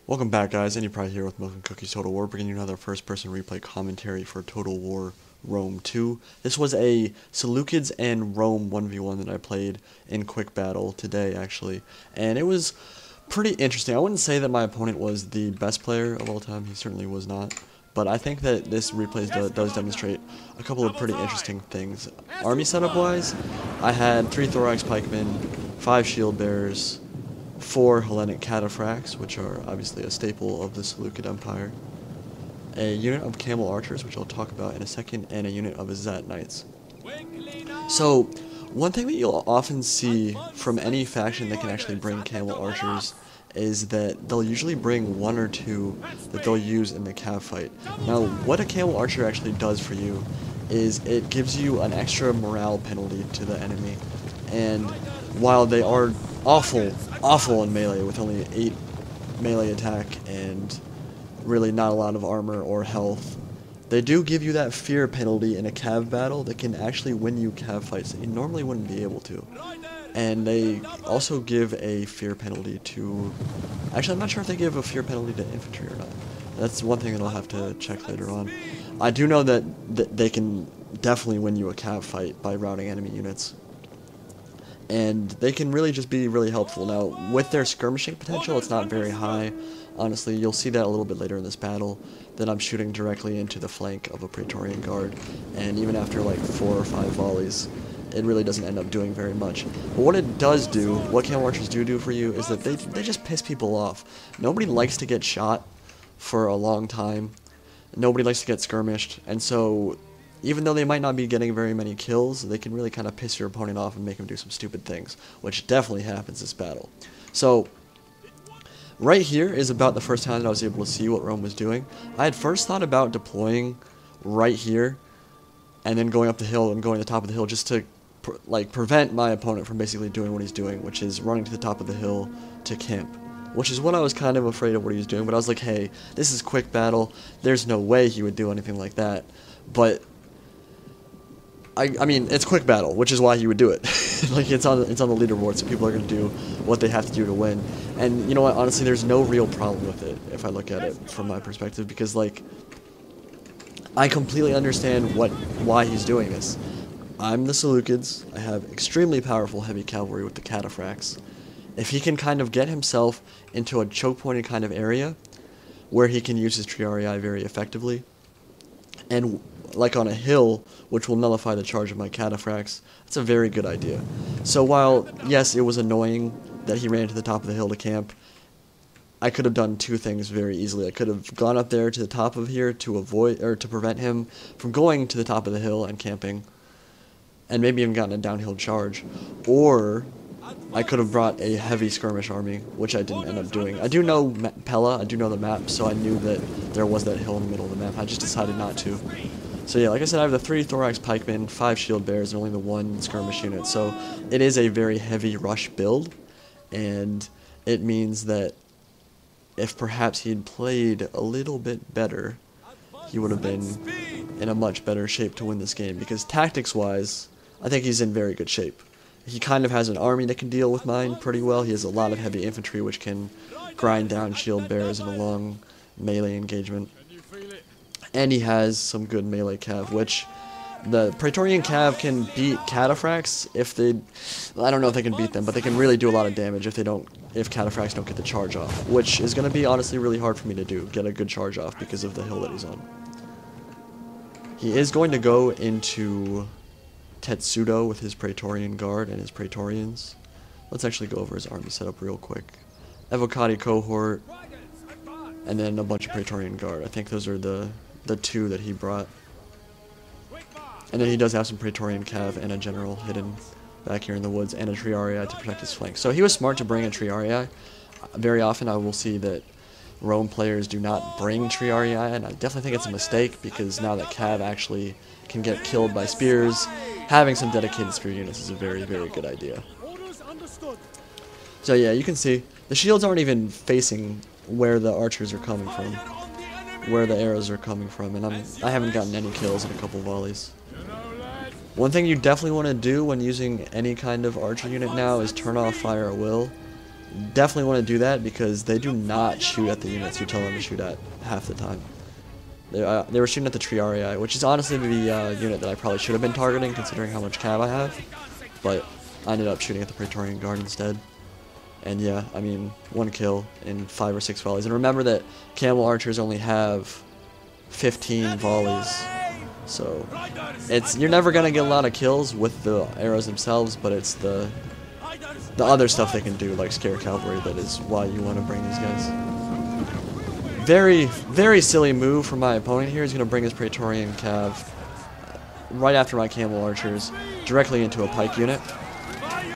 Welcome back, guys. Andy Pry here with Milk and Cookies Total War, bringing you another first-person replay commentary for Total War Rome 2. This was a Seleucids and Rome 1v1 that I played in quick battle today, actually, and it was pretty interesting. I wouldn't say that my opponent was the best player of all time. He certainly was not, but I think that this replay does demonstrate a couple of pretty interesting things. Army setup-wise, I had 3 thorax pikemen, 5 shield bearers, 4 Hellenic Cataphracts, which are obviously a staple of the Seleucid Empire, a unit of camel archers, which I'll talk about in a second, and a unit of Azat knights. So, one thing that you'll often see from any faction that can actually bring camel archers is that they'll usually bring 1 or 2 that they'll use in the cav fight. Now, what a camel archer actually does for you is it gives you an extra morale penalty to the enemy, and while they are awful in melee with only 8 melee attack and really not a lot of armor or health, they do give you that fear penalty in a cav battle that can actually win you cav fights that you normally wouldn't be able to. And they also give a fear penalty to... Actually, I'm not sure if they give a fear penalty to infantry or not. That's one thing that I'll have to check later on. I do know that they can definitely win you a cav fight by routing enemy units, and they can really just be really helpful. Now, with their skirmishing potential, it's not very high. Honestly, you'll see that a little bit later in this battle, that I'm shooting directly into the flank of a Praetorian Guard, and even after like 4 or 5 volleys, it really doesn't end up doing very much. But what it does do, what camel archers do for you, is that they just piss people off. Nobody likes to get shot for a long time. Nobody likes to get skirmished, and so even though they might not be getting very many kills, they can really kind of piss your opponent off and make him do some stupid things, which definitely happens this battle. So, right here is about the first time that I was able to see what Rome was doing. I had first thought about deploying right here, and then going up the hill and going to the top of the hill just to prevent my opponent from basically doing what he's doing, which is running to the top of the hill to camp. Which is what I was kind of afraid of what he was doing, but I was like, hey, this is quick battle, there's no way he would do anything like that. But I mean, it's quick battle, which is why he would do it. Like, it's on the leaderboard, so people are going to do what they have to do to win. And you know what, honestly, there's no real problem with it, if I look at it from my perspective, because, like, I completely understand why he's doing this. I'm the Seleucids, I have extremely powerful heavy cavalry with the Cataphracts. If he can kind of get himself into a choke-pointed kind of area, where he can use his Triarii very effectively, and like on a hill, which will nullify the charge of my Cataphracts, that's a very good idea. So while, yes, it was annoying that he ran to the top of the hill to camp, I could have done 2 things very easily. I could have gone up there to the top of here to avoid, or to prevent him from going to the top of the hill and camping, and maybe even gotten a downhill charge, or I could have brought a heavy skirmish army, which I didn't end up doing. I do know Pella, I do know the map, so I knew that there was that hill in the middle of the map. I just decided not to. So yeah, like I said, I have the 3 thorax pikemen, 5 shield bearers, and only the 1 skirmish unit. So it is a very heavy rush build, and it means that if perhaps he had played a little bit better, he would have been in a much better shape to win this game. Because tactics-wise, I think he's in very good shape. He kind of has an army that can deal with mine pretty well. He has a lot of heavy infantry, which can grind down shield bearers in a long melee engagement. And he has some good melee cav, which the Praetorian cav can beat Cataphracts if they... I don't know if they can beat them, but they can really do a lot of damage if Cataphracts don't get the charge off, which is going to be honestly really hard for me to do, get a good charge off because of the hill that he's on. He is going to go into Tetsudo with his Praetorian Guard and his Praetorians. Let's actually go over his army setup real quick. Evocati cohort, and then a bunch of Praetorian Guard. I think those are the 2 that he brought. And then he does have some Praetorian cav and a general hidden back here in the woods, and a Triarii to protect his flank. So he was smart to bring a Triarii. Very often I will see that Rome players do not bring Triarii, and I definitely think it's a mistake, because now that cav actually can get killed by spears, having some dedicated spear units is a very, very good idea. So yeah, you can see, the shields aren't even facing where the archers are coming from, where the arrows are coming from, and I haven't gotten any kills in a couple volleys. One thing you definitely want to do when using any kind of archer unit now is turn off fire at will. definitely want to do that because they do not shoot at the units you tell them to shoot at half the time. They were shooting at the tree REI, which is honestly the unit that I probably should have been targeting considering how much cav I have, but I ended up shooting at the Praetorian Guard instead. And yeah, I mean, 1 kill in 5 or 6 volleys. And remember that camel archers only have 15 volleys, so you're never gonna get a lot of kills with the arrows themselves, but it's the other stuff they can do, like scare cavalry, that is why you want to bring these guys. Very, very silly move from my opponent here. He's gonna bring his Praetorian cav right after my camel archers directly into a pike unit.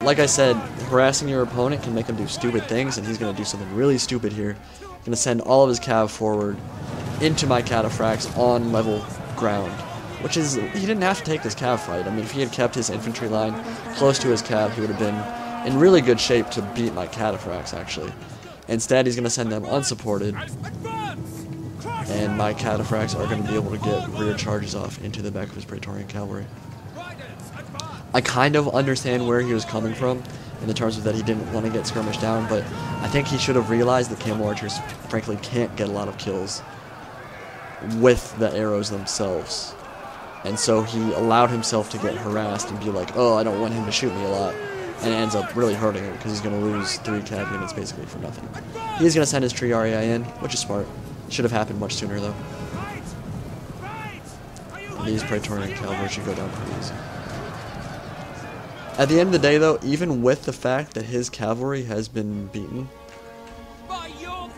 Like I said, harassing your opponent can make him do stupid things, and he's going to do something really stupid here. He's going to send all of his cav forward into my Cataphracts on level ground, which is, he didn't have to take this cav fight. I mean, if he had kept his infantry line close to his cav, he would have been in really good shape to beat my Cataphracts, actually. Instead, he's going to send them unsupported, and my Cataphracts are going to be able to get rear charges off into the back of his Praetorian cavalry. I kind of understand where he was coming from in the terms of that he didn't want to get skirmished down, but I think he should have realized that camel archers frankly can't get a lot of kills with the arrows themselves. And so he allowed himself to get harassed and be like, oh, I don't want him to shoot me a lot. And it ends up really hurting him because he's going to lose 3 cav units basically for nothing. He's going to send his tree REI in, which is smart. Should have happened much sooner though. And these Praetorian cavalry should go down pretty easy. At the end of the day, though, even with the fact that his cavalry has been beaten,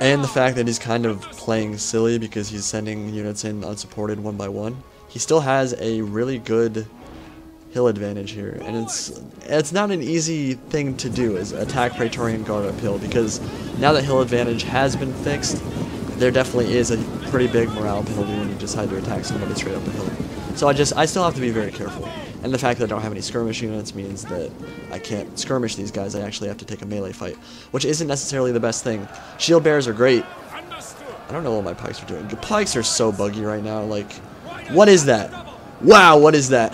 and the fact that he's kind of playing silly because he's sending units in unsupported 1 by 1, he still has a really good hill advantage here. And it's not an easy thing to do, is attack Praetorian Guard uphill, because now that hill advantage has been fixed, there definitely is a pretty big morale penalty when you decide to attack somebody straight up the hill. So I still have to be very careful. And the fact that I don't have any skirmish units means that I can't skirmish these guys. I actually have to take a melee fight, which isn't necessarily the best thing. Shield bearers are great. I don't know what my pikes are doing. The pikes are so buggy right now. Like, what is that? Wow, what is that?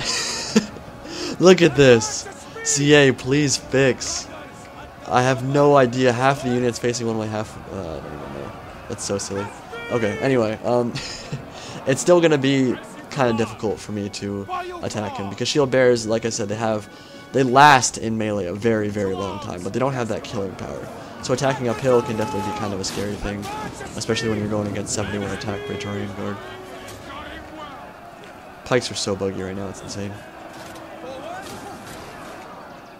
Look at this. CA, please fix. I have no idea. Half the units facing one way, half... I don't even know. That's so silly. Okay, anyway, it's still going to be kind of difficult for me to attack him because shield bearers, like I said, they last in melee a very, very long time, but they don't have that killing power. So attacking uphill can definitely be kind of a scary thing, especially when you're going against 71 attack Praetorian Guard. Pikes are so buggy right now, it's insane.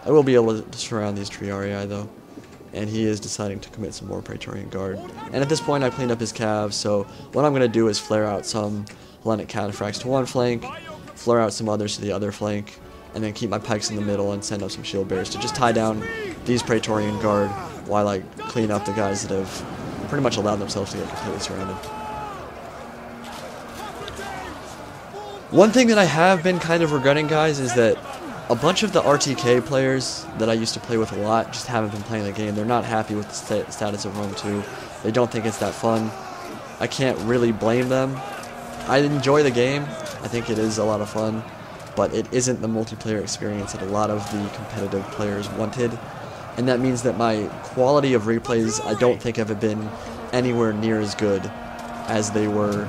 I will be able to surround these tree REI though, and he is deciding to commit some more Praetorian Guard. And at this point I've cleaned up his calves, so what I'm going to do is flare out some Hellenic Cataphracts to one flank, flare out some others to the other flank, and then keep my pikes in the middle and send up some shield bearers to just tie down these Praetorian Guard while I clean up the guys that have pretty much allowed themselves to get completely surrounded. One thing that I have been kind of regretting, guys, is that a bunch of the RTK players that I used to play with a lot just haven't been playing the game. They're not happy with the status of Rome 2. They don't think it's that fun. I can't really blame them. I enjoy the game. I think it is a lot of fun, but it isn't the multiplayer experience that a lot of the competitive players wanted. And that means that my quality of replays, I don't think have been anywhere near as good as they were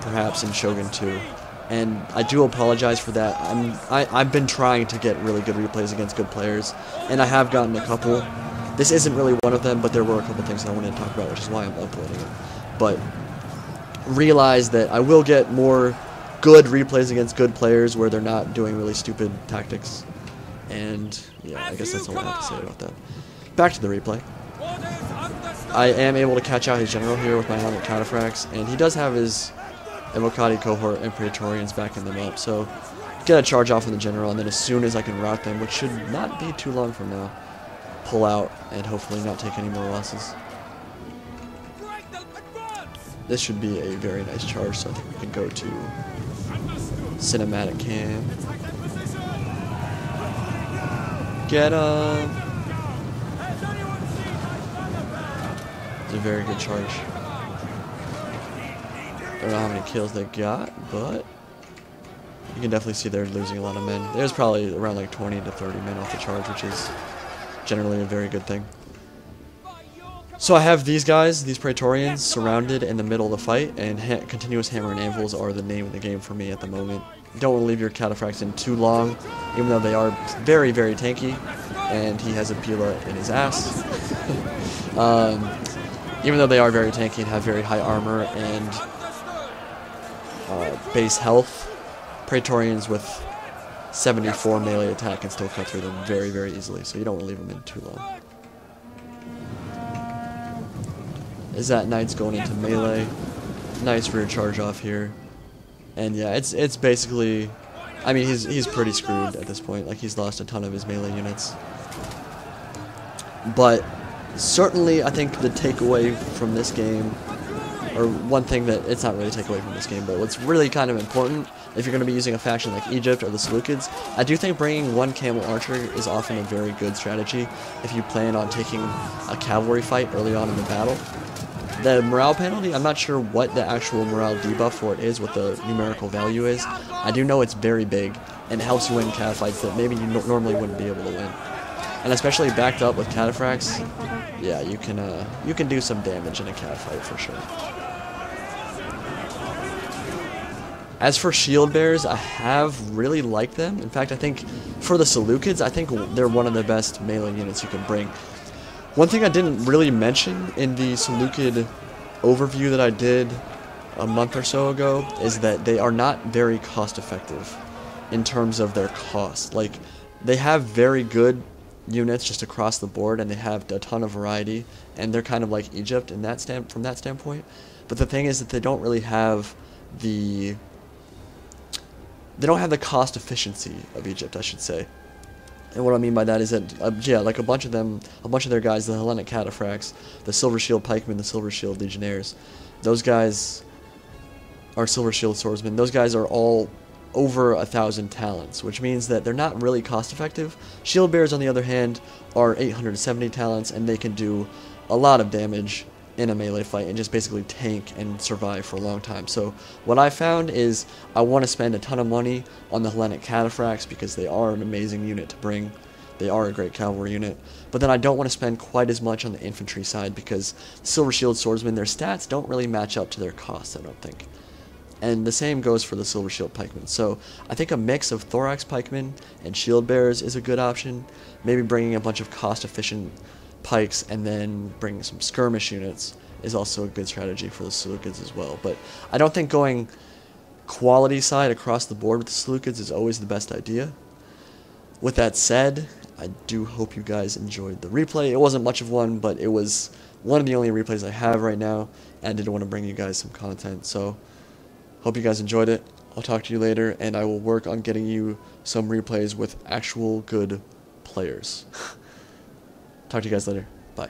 perhaps in Shogun 2. And I do apologize for that. I've been trying to get really good replays against good players, and I have gotten a couple. This isn't really one of them, but there were a couple things I wanted to talk about, which is why I'm uploading it. But realize that I will get more good replays against good players where they're not doing really stupid tactics. And yeah, I guess that's all I have to say about that. Back to the replay. I am able to catch out his general here with my Hellenic Cataphracts, and he does have his Evocati cohort and Praetorians backing them up, so get a charge off on the general, and then as soon as I can rout them, which should not be too long from now, pull out and hopefully not take any more losses. This should be a very nice charge, so I think we can go to cinematic cam. Get him! It's a very good charge. Don't know how many kills they got, but you can definitely see they're losing a lot of men. There's probably around like 20 to 30 men off the charge, which is generally a very good thing. So I have these guys, these Praetorians, surrounded in the middle of the fight, and continuous hammer and anvils are the name of the game for me at the moment. Don't want to leave your Cataphracts in too long, even though they are very, very tanky, and he has a Pila in his ass. Even though they are very tanky and have very high armor and base health, Praetorians with 74 melee attack can still cut through them very, very easily, so you don't want to leave them in too long. Is that Knight's going into melee? Nice rear charge off here. And yeah, it's basically, I mean, he's pretty screwed at this point. Like, he's lost a ton of his melee units. But certainly, I think the takeaway from this game, or one thing that, it's not really a takeaway from this game, but what's really kind of important, if you're going to be using a faction like Egypt or the Seleucids, I do think bringing one camel archer is often a very good strategy if you plan on taking a cavalry fight early on in the battle. The morale penalty, I'm not sure what the actual morale debuff for it is, what the numerical value is. I do know it's very big, and it helps you win cat fights that maybe you normally wouldn't be able to win. And especially backed up with Cataphracts, yeah, you can do some damage in a cat fight for sure. As for shield bearers, I have really liked them. In fact, I think for the Seleucids, I think they're one of the best melee units you can bring. One thing I didn't really mention in the Seleucid overview that I did a month or so ago is that they are not very cost effective in terms of their cost. Like, they have very good units just across the board, and they have a ton of variety, and they're kind of like Egypt in that from that standpoint. But the thing is that they don't really have the cost efficiency of Egypt, I should say. And what I mean by that is that, yeah, like a bunch of their guys, the Hellenic Cataphracts, the Silver Shield Pikemen, the Silver Shield Legionnaires, those guys are Silver Shield Swordsmen. Those guys are all over 1,000 talents, which means that they're not really cost effective. Shield Bearers, on the other hand, are 870 talents, and they can do a lot of damage in a melee fight and just basically tank and survive for a long time. So what I found is I want to spend a ton of money on the Hellenic Cataphracts because they are an amazing unit to bring. They are a great cavalry unit. But then I don't want to spend quite as much on the infantry side because Silver Shield Swordsmen, their stats don't really match up to their costs, I don't think. And the same goes for the Silver Shield Pikemen. So I think a mix of Thorax Pikemen and Shield Bearers is a good option. Maybe bringing a bunch of cost-efficient pikes and then bringing some skirmish units is also a good strategy for the Seleucids as well. But I don't think going quality side across the board with the Seleucids is always the best idea. With that said, I do hope you guys enjoyed the replay. It wasn't much of one, but it was one of the only replays I have right now, and I did want to bring you guys some content. So hope you guys enjoyed it. I'll talk to you later, and I will work on getting you some replays with actual good players. Talk to you guys later. Bye.